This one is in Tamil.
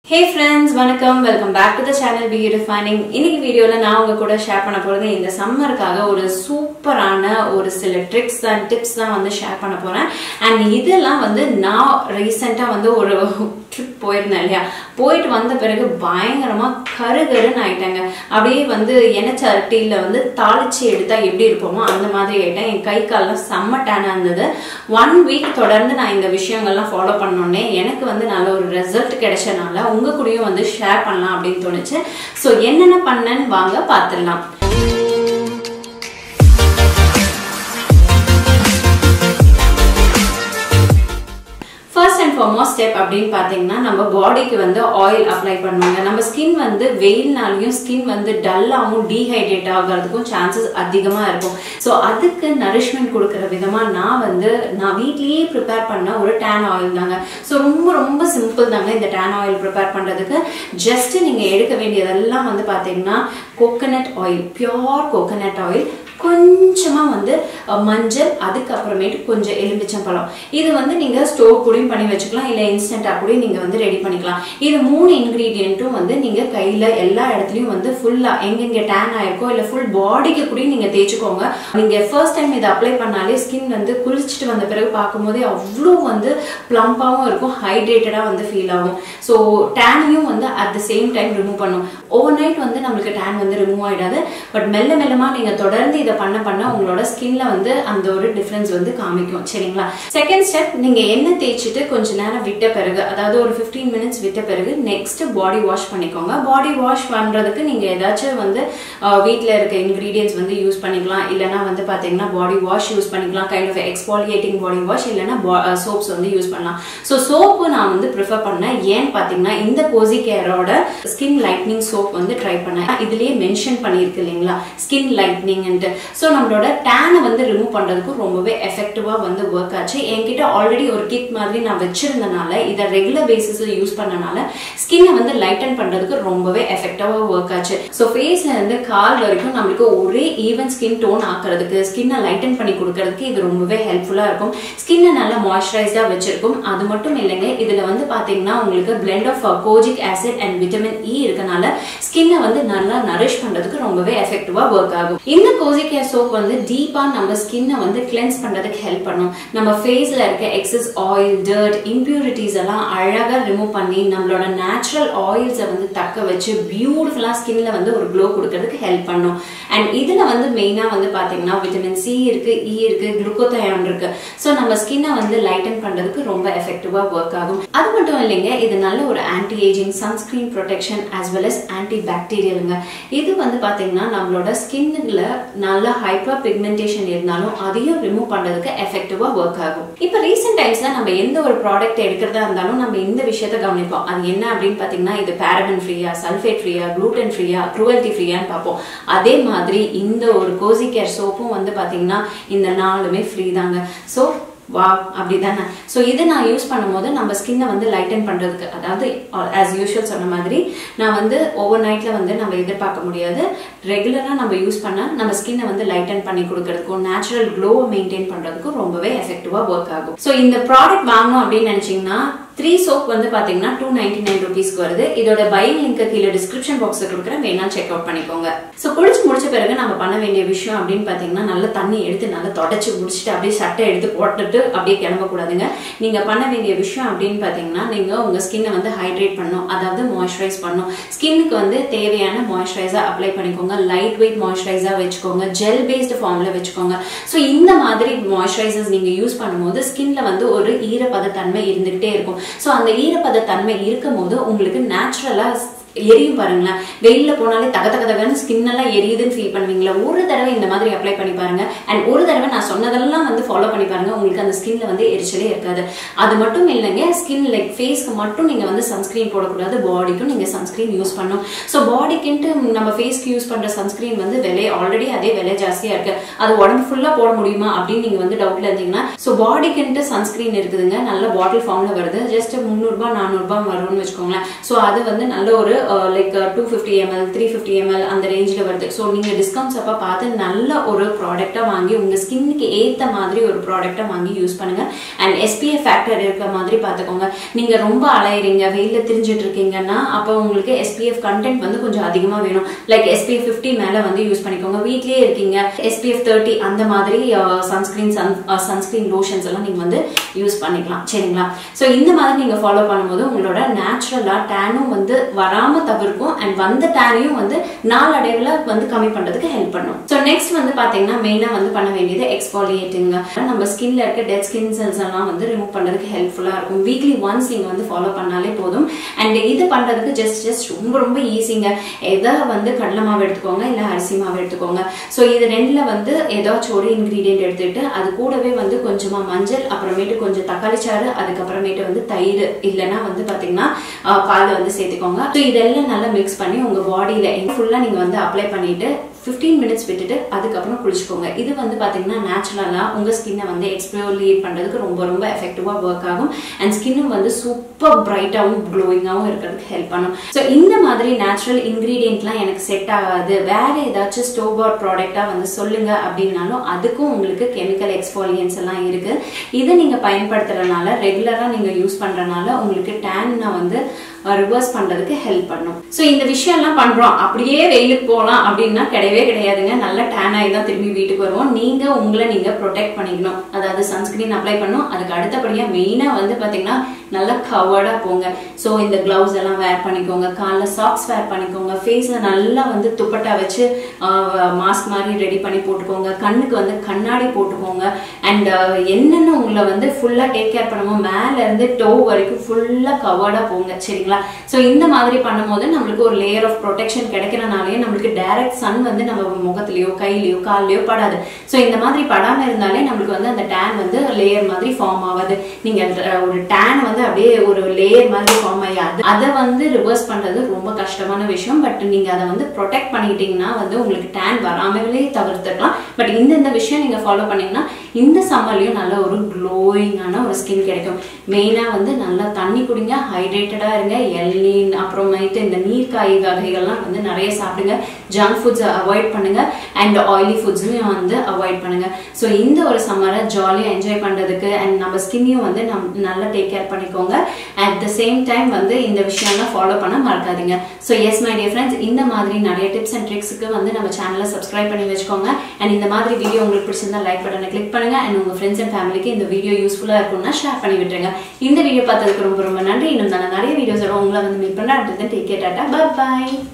Hey friends, welcome back to the channel Be Refining. இன்னைக்கு வீடியோல நான் உங்க கூட ஷேர் பண்ண போறது இந்த சம்மருக்காக ஒரு சூப்பரான ஒரு சில ட்ரிக்ஸ் and டிப்ஸ் தான் வந்து ஷேர் பண்ண போறேன். and இதெல்லாம் வந்து நான் ரீசன்ட்டா வந்து ஒரு ட்ரிப் போயிருந்தேன் இல்லையா, போயிட்டு வந்த பிறகு பயங்கரமா கருகருன்னு ஆயிட்டாங்க. அப்படியே வந்து எண்ணெய் வந்து தாளிச்சு எடுத்தா எப்படி இருப்போமோ அந்த மாதிரி ஆயிட்டேன். என் கை கால்லாம் செம்ம டேனா இருந்தது. 1 வீக் தொடர்ந்து நான் இந்த விஷயங்கள்லாம் ஃபாலோ பண்ணோன்னே எனக்கு வந்து நல்ல ஒரு ரிசல்ட் கிடைச்சனால உங்க கூடயும் வந்து ஷேர் பண்ணலாம் அப்படின்னு தோணுச்சு. ஸோ என்னென்ன பண்ணேன்னு வாங்க பார்த்துடலாம். First and foremost step அப்படின்னு பாத்தீங்கன்னா நம்ம பாடிக்கு வந்து ஆயில் அப்ளை பண்ணுவாங்க. நம்ம ஸ்கின் வந்து வெயில்னாலையும் ஸ்கின் வந்து டல்லாவும் டீஹைட்ரேட் ஆகிறதுக்கும் சான்சஸ் அதிகமா இருக்கும். ஸோ அதுக்கு நரிஷ்மெண்ட் கொடுக்குற விதமா நான் வீட்லயே ப்ரிப்பேர் பண்ண ஒரு டேன் ஆயில் தாங்க. ஸோ ரொம்ப சிம்பிள் தாங்க இந்த டேன் ஆயில் ப்ரிப்பேர் பண்றதுக்கு. ஜஸ்ட் நீங்க எடுக்க வேண்டியதெல்லாம் வந்து பாத்தீங்கன்னா coconut oil, pure coconut oil, கொஞ்சமா வந்து மஞ்சள், அதுக்கப்புறமேட்டு கொஞ்சம் எலுமிச்சம்பழம். இது வந்து நீங்க ஸ்டோர் கூடயும் பண்ணி வச்சுக்கலாம், இல்ல இன்ஸ்டன்டா கூட நீங்க வந்து ரெடி பண்ணிக்கலாம். இது 3 இன்கிரீடியன்ட்டும் வந்து நீங்க கையில எல்லா இடத்துலயும் வந்து ஃபுல்லா எங்கெங்க டேன் ஆயிருக்கோ இல்ல ஃபுல் பாடிக்கு கூட நீங்க தேய்ச்சுக்கோங்க. நீங்க ஃபர்ஸ்ட் டைம் இதை அப்ளை பண்ணாலே ஸ்கின் வந்து குளிச்சுட்டு வந்த பிறகு பார்க்கும்போதே அவ்வளோ வந்து பிளம்பாவும் இருக்கும், ஹைட்ரேட்டடா வந்து ஃபீல் ஆகும். ஸோ டேனையும் வந்து at the same time remove பண்ணும். ஓவர் நைட் வந்து நம்மளுக்கு டேன் வந்து ரிமூவ் ஆயிடாது, பட் மெல்லமா நீங்க தொடர்ந்து இதை பண்ண உங்களோட ஸ்கின்ல வந்து அந்த ஒரு டிஃபரன்ஸ் வந்து காமிக்கும். சரிங்களா? செகண்ட் ஸ்டெப், நீங்க எண்ணெய் தேய்ச்சிட்டு கொஞ்ச நேரம் விட்ட பிறகு, அதாவது ஒரு 15 மினிட்ஸ் விட்ட பிறகு நெக்ஸ்ட் பாடி வாஷ் பண்ணிக்கோங்க. பாடி வாஷ் பண்றதுக்கு நீங்க ஏதாச்சும் வந்து வீட்டில் இருக்க இன்கிரீடியன்ஸ் வந்து யூஸ் பண்ணிக்கலாம், இல்லைன்னா வந்து பாத்தீங்கன்னா பாடி வாஷ் யூஸ் பண்ணிக்கலாம், கைண்ட் ஆஃப் எக்ஸ்பாலியேட்டிங் பாடி வாஷ், இல்லைன்னா சோப்ஸ் வந்து யூஸ் பண்ணலாம். ஸோ சோப்பு நான் வந்து ப்ரிஃபர் பண்ணேன். ஏன்னு பாத்தீங்கன்னா இந்த கோசி கேரோட ஸ்கின் லைட்னிங் சோப் வந்து ட்ரை பண்ணேன். இதுலயே மென்ஷன் பண்ணிருக்கு இல்லைங்களா, ஸ்கின் லைட்னிங். ஸோ நம்மளோட டேனை வந்து ரிமூவ் பண்றதுக்கு ரொம்பவே எஃபெக்டிவா வந்து ஒர்க் ஆச்சு. என்கிட்ட ஆல்ரெடி ஒரு கிட் மாதிரி நான் வச்சிருந்தனால இதை ரெகுலர் பேசிஸ்ல யூஸ் பண்ணனால ஸ்கின்னை வந்து லைட்டன் பண்றதுக்கு ரொம்பவே எஃபெக்டிவா ஒர்க் ஆச்சு. ஸோ ஃபேஸ்ல இருந்து கால் வரைக்கும் நம்மளுக்கு ஒரே ஈவன் ஸ்கின் டோன் ஆக்குறதுக்கு, ஸ்கின்னை லைட்டன் பண்ணி கொடுக்கறதுக்கு இது ரொம்பவே ஹெல்ப்ஃபுல்லா இருக்கும். ஸ்கின்னை நல்லா மாய்ஸ்சரைஸ்டா வச்சிருக்கும். அது மட்டும் இல்லைங்க, இதுல வந்து பாத்தீங்கன்னா உங்களுக்கு blend of kojic acid and vitamin E இருக்கனால ஸ்கின்னை வந்து நல்லா நரிஷ் பண்றதுக்கு ரொம்பவே எஃபெக்டிவா ஒர்க் ஆகும். இந்த கோசி கேர் சோப் வந்து டீப்பா நம்ம ஸ்கின்னை வந்து கிளென்ஸ் பண்றதுக்கு ஹெல்ப் பண்ணும். நம்ம ஃபேஸ்ல இருக்க எக்ஸஸ் ஆயில், டர்ட், இம்பியூரிட்டிஸ் எல்லாம் அழகா ரிமூவ் பண்ணி நம்மளோட நேச்சுரல் ஆயில்ஸை வந்து தக்க வச்சு பியூட்டிஃபுல்லா ஸ்கின்ல வந்து ஒரு க்ளோ கொடுக்கறதுக்கு ஹெல்ப் பண்ணும். அண்ட் இதுல வந்து மெயினா வந்து பாத்தீங்கன்னா விட்டமின் சி இருக்கு, இ இருக்கு, குளுக்கோதயான் இருக்கு. ஸோ நம்ம ஸ்கின்னை வந்து லைட்டன் பண்றதுக்கு ரொம்ப எஃபெக்டிவா ஒர்க் ஆகும். அது மட்டும் இல்லைங்க, இது நல்ல ஒரு anti ageing, sunscreen protection as well as anti பாக்டீரியலுங்க. இது வந்து பாத்தீங்கன்னா நம்மளோட ஸ்கின்ல நல்ல ஹைப்பர் பிக்மெண்டேஷன் இருந்தாலும் அதையும் ரிமூவ் பண்றதுக்கு எஃபெக்டிவா ஒர்க் ஆகும். இப்போ ரீசெண்ட் டைம்ஸ்ல நம்ம எந்த ஒரு ப்ராடக்ட் எடுக்கிறதா இருந்தாலும் நம்ம இந்த விஷயத்தை கவனிப்போம். அது என்ன அப்படின்னு பாத்தீங்கன்னா, இது பாரபன் ஃப்ரீயா, சல்ஃபேட் ஃப்ரீயா, குளூட்டன் ஃப்ரீயா, க்ரூவல்டி ஃப்ரீயான்னு பார்ப்போம். அதே மாதிரி இந்த ஒரு கோசி கேர் சோப்பும் வந்து பாத்தீங்கன்னா இந்த 4மே ஃப்ரீ தாங்க. ஸோ வா அப்படிதானே. ஸோ இதை நான் யூஸ் பண்ணும்போது நம்ம ஸ்கின்னை வந்து லைட்டன் பண்றதுக்கு, அதாவது ஆஸ் யூஷுவல் சொன்ன மாதிரி நான் வந்து ஓவர் நைட்ல வந்து நம்ம எதிர்பார்க்க முடியாது. ரெகுலரா நம்ம யூஸ் பண்ண நம்ம ஸ்கின்னை வந்து லைட்டன் பண்ணி கொடுக்கறதுக்கும் நேச்சுரல் க்ளோவை மெயின்டைன் பண்றதுக்கும் ரொம்பவே எஃபெக்டிவா ஒர்க் ஆகும். ஸோ இந்த ப்ராடக்ட் வாங்கணும் அப்படின்னு நினைச்சீங்கன்னா 3 சோப் வந்து பாத்தீங்கன்னா 299 rupeesக்கு வருது. இதோட பையிங் லிங்க் கீழே டிஸ்கிரிப்ஷன் பாக்ஸ்ல கொடுக்குறேன், வேணா செக் அவுட் பண்ணிக்கோங்க. ஸோ குளிச்சு முடிச்ச பிறகு நம்ம பண்ண வேண்டிய விஷயம் அப்படின்னு பாத்தீங்கன்னா, நல்ல தண்ணி எடுத்து நல்லா தொடச்சு முடிச்சுட்டு அப்படியே சட்டை எடுத்து போட்டுட்டு அப்படியே கிளம்பக்கூடாதுங்க. நீங்க பண்ண வேண்டிய விஷயம் அப்படின்னு பாத்தீங்கன்னா, நீங்க உங்க ஸ்கின்னை வந்து ஹைட்ரேட் பண்ணும், அதாவது மாய்ஸ்சரைஸ் பண்ணும். ஸ்கின்னுக்கு வந்து தேவையான மாய்ஸ்சரைசர் அப்ளை பண்ணிக்கோங்க. லைட் வெயிட் மாய்ஸ்சரைசர் வச்சுக்கோங்க, ஜெல் பேஸ்டு ஃபார்ம்ல வச்சுக்கோங்க. ஸோ இந்த மாதிரி மாய்ஸ்சரைசர்ஸ் நீங்க யூஸ் பண்ணும்போது ஸ்கின்ல வந்து ஒரு ஈரப்பத தன்மை இருந்துகிட்டே இருக்கும். சோ அந்த ஈரப்பத தன்மை இருக்கும் போது உங்களுக்கு நேச்சுரலா எரியும் பாருங்களேன். வெயில்ல போனாலே தகதகதகன்னு ஸ்கின் எல்லாம் எரியுதுன்னு ஃபீல் பண்ணுவீங்களா? ஒரு தடவை இந்த மாதிரி அப்ளை பண்ணி பாருங்க. அண்ட் ஒரு தடவை நான் சொன்னதெல்லாம் வந்து ஃபாலோ பண்ணி பாருங்க. உங்களுக்கு அந்த ஸ்கின்ல வந்து எரிச்சலே இருக்காது. அது மட்டும் இல்லைங்க, ஸ்கின் லைக் ஃபேஸ்க்கு மட்டும் நீங்க வந்து சன்ஸ்கிரீன் போடக்கூடாது, பாடிக்கும் நீங்க சன்ஸ்கிரீன் யூஸ் பண்ணணும். ஸோ பாடிக்குன்ட்டு நம்ம ஃபேஸ்க்கு யூஸ் பண்ற சன்ஸ்கிரீன் வந்து விலை ஆல்ரெடி அதே விலை ஜாஸ்தியா இருக்கு. அது உடம்பு ஃபுல்லா போட முடியுமா அப்படின்னு நீங்க வந்து டவுட்ல இருந்தீங்கன்னா, ஸோ பாடிக்குன்ட்டு சன்ஸ்கிரீன் இருக்குதுங்க. நல்ல பாட்டில் ஃபார்ம்ல வருது. ஜஸ்ட் 300 ரூபாய் 400 ரூபாய் வரும்னு வச்சுக்கோங்களேன். ஸோ அது வந்து நல்ல ஒரு லைக் 250 ml 350 ml அந்த ரேஞ்சில் வருது. ஸோ நீங்கள் டிஸ்கவுண்ட்ஸ் அப்போ பார்த்து நல்ல ஒரு ப்ராடக்டாக வாங்கி உங்கள் ஸ்கின்னுக்கு ஏற்ற மாதிரி ஒரு ப்ராடக்டாக வாங்கி யூஸ் பண்ணுங்க. அண்ட் SPF ஃபேக்டர் இருக்கிற மாதிரி பார்த்துக்கோங்க. நீங்கள் ரொம்ப அலையிறீங்க, வெயிலில் திரிஞ்சிட்டு இருக்கீங்கன்னா அப்போ உங்களுக்கு SPF கண்டென்ட் வந்து கொஞ்சம் அதிகமாக வேணும். லைக் SPF 50 மேலே வந்து யூஸ் பண்ணிக்கோங்க. வீட்லேயே இருக்கீங்க, SPF 30 அந்த மாதிரி சன்ஸ்கிரீன் லோஷன்ஸ் எல்லாம் நீங்கள் வந்து யூஸ் பண்ணிக்கலாம். சரிங்களா? ஸோ இந்த மாதிரி நீங்கள் ஃபாலோ பண்ணும்போது உங்களோட நேச்சுரலாக டேனும் வந்து வராமல் தவிர்க்கும். அண்ட் வந்த டேனையும் வந்து நாளடைவில் வந்து கம்மி பண்ணுறதுக்கு ஹெல்ப் பண்ணும். ஸோ நெக்ஸ்ட் வந்து பார்த்தீங்கன்னா மெயினாக வந்து பண்ண வேண்டியது எக்ஸ்ஃபாலியேட்டிங். நம்ம ஸ்கின்ல இருக்க டெட் ஸ்கின் செல்ஸ் எல்லாம் வந்து ரிமூவ் பண்ணுறதுக்கு ஹெல்ப்ஃபுல்லாக இருக்கும். வீக்லி ஒன்ஸ் நீங்கள் வந்து ஃபாலோ பண்ணாலே போதும். அண்ட் இது பண்ணுறதுக்கு ஜஸ்ட் ரொம்ப ஈஸிங்க. எதை வந்து கடலை மாவு எடுத்துக்கோங்க, இல்லை அரிசி மாவு எடுத்துக்கோங்க. ஸோ இது ரெண்டுல வந்து ஏதாச்சும் ஒரு இன்கிரீடியன்ட் எடுத்துட்டு அது கூடவே வந்து கொஞ்சமா மஞ்சள், அப்புறமேட்டு கொஞ்சம் தக்காளி சாறு, அதுக்கப்புறமேட்டு வந்து தயிர் இல்லைன்னா வந்து பாத்தீங்கன்னா பால் வந்து சேர்த்துக்கோங்க. ஸோ இதெல்லாம் நல்லா மிக்ஸ் பண்ணி உங்க பாடியில ஃபுல்லா நீங்க வந்து அப்ளை பண்ணிட்டு 15 மினிட்ஸ் விட்டுட்டு அதுக்கப்புறம் குளிச்சுக்கோங்க. இது வந்து பாத்தீங்கன்னா நேச்சுரலா உங்க ஸ்கின்னை வந்து எக்ஸ்ஃபோலியேட் பண்றதுக்கு ரொம்ப எஃபெக்டிவா ஒர்க் ஆகும். அண்ட் ஸ்கின்னும் வந்து சூப்பர் பிரைட்டாகவும் க்ளோயிங்காகவும் இருக்கிறதுக்கு ஹெல்ப் பண்ணும். ஸோ இந்த மாதிரி நேச்சுரல் இன்கிரீடியன்ட்லாம் எனக்கு செட் ஆகாது, வேற ஏதாச்சும் ஸ்டோர் பாட் ப்ராடக்டா வந்து சொல்லுங்க அப்படின்னாலும் அதுக்கும் உங்களுக்கு கெமிக்கல் எக்ஸ்ஃபோலியன்ஸ் எல்லாம் இருக்கு. இதை நீங்க பயன்படுத்துறதுனால ரெகுலரா நீங்க யூஸ் பண்றதுனால உங்களுக்கு டேனை வந்து ரிவர்ஸ் பண்றதுக்கு ஹெல்ப் பண்ணும். ஸோ இந்த விஷயம் எல்லாம் பண்றோம் அப்படியே வெயிலுக்கு போகலாம் அப்படின்னா கிடையாதுங்க. நல்ல டேன் ஆகி தான் திரும்பி வீட்டுக்கு வருவோம். நீங்க உங்களை நீங்க ப்ரொடெக்ட் பண்ணிக்கணும். அதாவது சன்ஸ்கிரீன் அப்ளை பண்ணணும். அதுக்கு அடுத்தபடியா மெயினா வந்து பாத்தீங்கன்னா நல்லா கவர்டா போங்க. ஸோ இந்த கிளவுஸ் எல்லாம் வேர் பண்ணிக்கோங்க, காலில் சாக்ஸ் வேர் பண்ணிக்கோங்க, ஃபேஸ்ல நல்லா வந்து துப்பட்டா வச்சு மாஸ்க் மாதிரி ரெடி பண்ணி போட்டுக்கோங்க, கண்ணுக்கு வந்து கண்ணாடி போட்டுக்கோங்க. அண்ட் என்னென்ன உங்களை வந்து ஃபுல்லா டேக் கேர் பண்ணுவோம், மேல இருந்து டோ வரைக்கும் ஃபுல்லா கவர்டா போங்க. சரிங்களா? சோ இந்த மாதிரி பண்ணும்போது நம்மளுக்கு ஒரு லேயர் ஆஃப் ப்ரொடெக்ஷன் கிடைக்கிறனாலே நம்மளுக்கு டைரக்ட் சன் வந்து நம்ம முகத்திலயோ கையிலயோ கால்லயோ படாது. சோ இந்த மாதிரி படாம இருந்தாலே நம்மளுக்கு வந்து அந்த டேன் வந்து லேயர் மாதிரி ஃபார்ம் ஆகாது. நீங்க ஒரு டேன் வந்து அப்படியே ஒரு லேயர் மாதிரி ஃபார்ம் ஆகாது. அதை வந்து ரிவர்ஸ் பண்றது ரொம்ப கஷ்டமான விஷயம். பட் நீங்க அதை வந்து ப்ரொடெக்ட் பண்ணிக்கிட்டீங்கன்னா வந்து உங்களுக்கு டேன் வராமலே தவிர்த்துக்கலாம். பட் இந்த விஷயம் நீங்க ஃபாலோ பண்ணீங்கன்னா இந்த சம்மர்லயும் நல்ல ஒரு க்ளோயிங்கான ஒரு ஸ்கின் கிடைக்கும். மெயினா வந்து நல்லா தண்ணி குடிங்க, ஹைட்ரேட்டடா இருங்க, எல்நீர் அப்புறமேட்டு இந்த நீர்க்காய் வகைகள்லாம் வந்து நிறைய சாப்பிடுங்க, ஜங்க் ஃபுட்ஸ் அவாய்ட் பண்ணுங்க, அண்ட் ஆயிலி ஃபுட்ஸையும் வந்து அவாய்ட் பண்ணுங்க. ஸோ இந்த ஒரு சம்மரை ஜாலியாக என்ஜாய் பண்றதுக்கு அண்ட் நம்ம ஸ்கின்னையும் வந்து நல்லா டேக் கேர் பண்ணிக்கோங்க. அட் த சேம் டைம் வந்து இந்த விஷயம்லாம் ஃபாலோ பண்ண மறக்காதீங்க. So S my dear friends, இந்த மாதிரி நிறைய டிப்ஸ் அண்ட் ட்ரிக்ஸுக்கு வந்து நம்ம சேனலை சப்ஸ்கிரைப் பண்ணி வச்சுக்கோங்க. அண்ட் இந்த மாதிரி வீடியோ உங்களுக்கு பிடிச்சிருந்தா லைக் பட்டனை கிளிக் பண்ணுங்க. அண்ட் உங்க ஃப்ரெண்ட்ஸ் அண்ட் ஃபேமிலிக்கு இந்த வீடியோ யூஸ்ஃபுல்லா இருக்கும்னா ஷேர் பண்ணி விட்டுருங்க. இந்த வீடியோ பார்த்ததுக்கு ரொம்ப நன்றி. இன்னும் நான் நிறைய வீடியோஸோட உங்களை வந்து மீட் பண்ண. டேக் கேர், டாடா, பை பை.